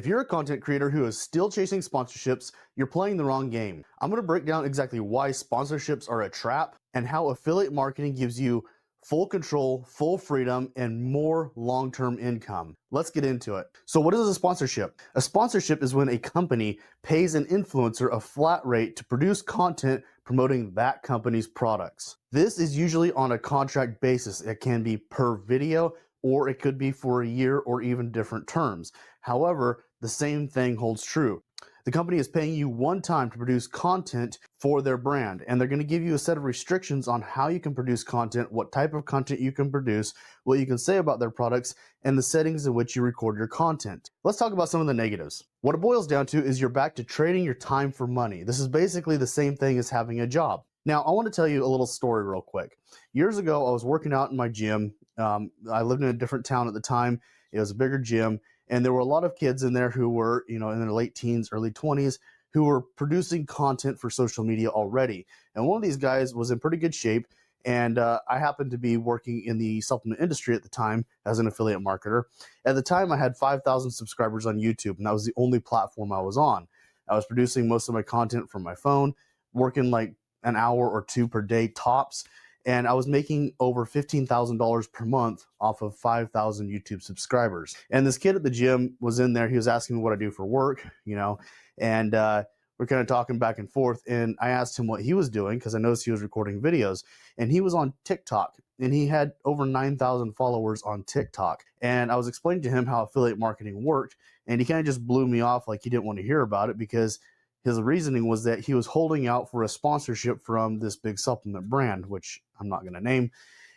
you're a content creator who is still chasing sponsorships, you're playing the wrong game. I'm going to break down exactly why sponsorships are a trap and how affiliate marketing gives you full control, full freedom, and more long-term income. Let's get into it. So what is a sponsorship? A sponsorship is when a company pays an influencer a flat rate to produce content promoting that company's products. This is usually on a contract basis. It can be per video, or it could be for a year or even different terms. However, the same thing holds true. The company is paying you one time to produce content for their brand, and they're going to give you a set of restrictions on how you can produce content, what type of content you can produce, what you can say about their products, and the settings in which you record your content. Let's talk about some of the negatives. What it boils down to is you're back to trading your time for money. This is basically the same thing as having a job. Now, I want to tell you a little story real quick. Years ago, I was working out in my gym. I lived in a different town at the time. It was a bigger gym, and there were a lot of kids in there who were, in their late teens, early 20s, who were producing content for social media already. And one of these guys was in pretty good shape, and I happened to be working in the supplement industry at the time as an affiliate marketer. At the time, I had 5,000 subscribers on YouTube, and that was the only platform I was on. I was producing most of my content from my phone, working like an hour or two per day tops, and I was making over $15,000 per month off of 5,000 YouTube subscribers. And this kid at the gym was in there. He was asking me what I do for work, and we're kind of talking back and forth. And I asked him what he was doing because I noticed he was recording videos. And he was on TikTok, and he had over 9,000 followers on TikTok. And I was explaining to him how affiliate marketing worked, and he kind of just blew me off like he didn't want to hear about it because his reasoning was that he was holding out for a sponsorship from this big supplement brand, which I'm not going to name.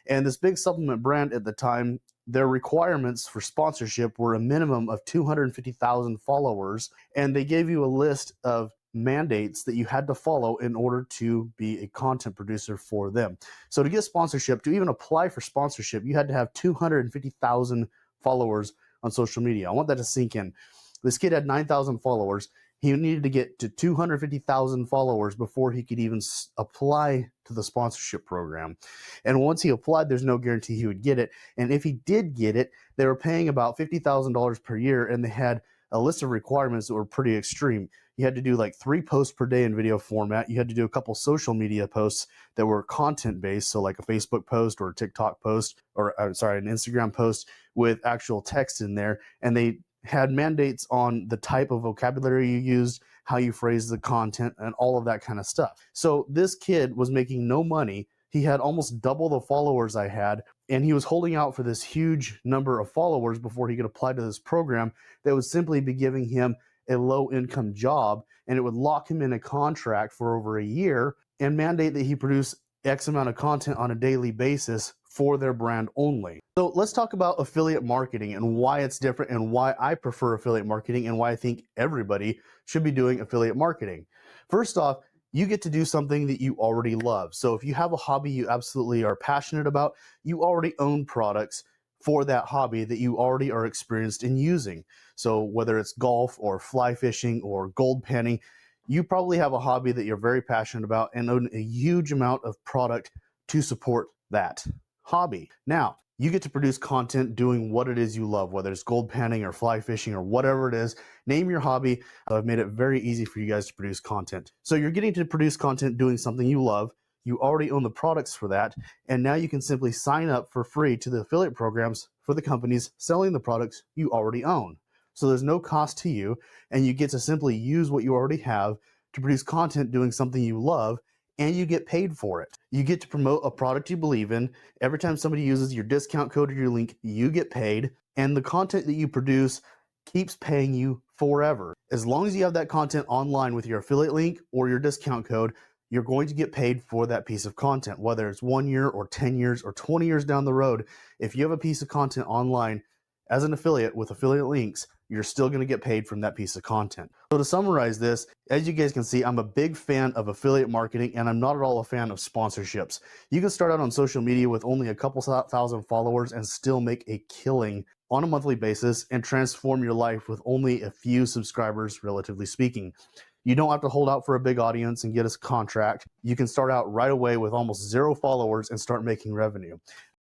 And this big supplement brand at the time, their requirements for sponsorship were a minimum of 250,000 followers. And they gave you a list of mandates that you had to follow in order to be a content producer for them. So to get sponsorship, to even apply for sponsorship, you had to have 250,000 followers on social media. I want that to sink in. This kid had 9,000 followers. He needed to get to 250,000 followers before he could even apply to the sponsorship program. And once he applied, there's no guarantee he would get it. And if he did get it, they were paying about $50,000 per year, and they had a list of requirements that were pretty extreme. You had to do like 3 posts per day in video format. You had to do a couple social media posts that were content based, so like a Facebook post or a TikTok post, or an Instagram post with actual text in there. And they had mandates on the type of vocabulary you used, how you phrased the content, and all of that kind of stuff. So this kid was making no money. He had almost double the followers I had, and he was holding out for this huge number of followers before he could apply to this program that would simply be giving him a low-income job, and it would lock him in a contract for over a year and mandate that he produce X amount of content on a daily basis for their brand only. So let's talk about affiliate marketing and why it's different, and why I prefer affiliate marketing, and why I think everybody should be doing affiliate marketing. First off, you get to do something that you already love. So if you have a hobby you absolutely are passionate about, you already own products for that hobby that you already are experienced in using. So whether it's golf or fly fishing or gold panning, you probably have a hobby that you're very passionate about and own a huge amount of product to support that hobby. Now, you get to produce content doing what it is you love, whether it's gold panning or fly fishing or whatever it is. Name your hobby. I've made it very easy for you guys to produce content. So you're getting to produce content doing something you love. You already own the products for that, and now you can simply sign up for free to the affiliate programs for the companies selling the products you already own. So there's no cost to you, and you get to simply use what you already have to produce content doing something you love, and you get paid for it. You get to promote a product you believe in. Every time somebody uses your discount code or your link, you get paid, and the content that you produce keeps paying you forever. As long as you have that content online with your affiliate link or your discount code, you're going to get paid for that piece of content, whether it's 1 year or 10 years or 20 years down the road. If you have a piece of content online as an affiliate with affiliate links, you're still going to get paid from that piece of content. So to summarize this, as you guys can see, I'm a big fan of affiliate marketing, and I'm not at all a fan of sponsorships. You can start out on social media with only a couple thousand followers and still make a killing on a monthly basis and transform your life with only a few subscribers, relatively speaking. You don't have to hold out for a big audience and get a contract. You can start out right away with almost 0 followers and start making revenue.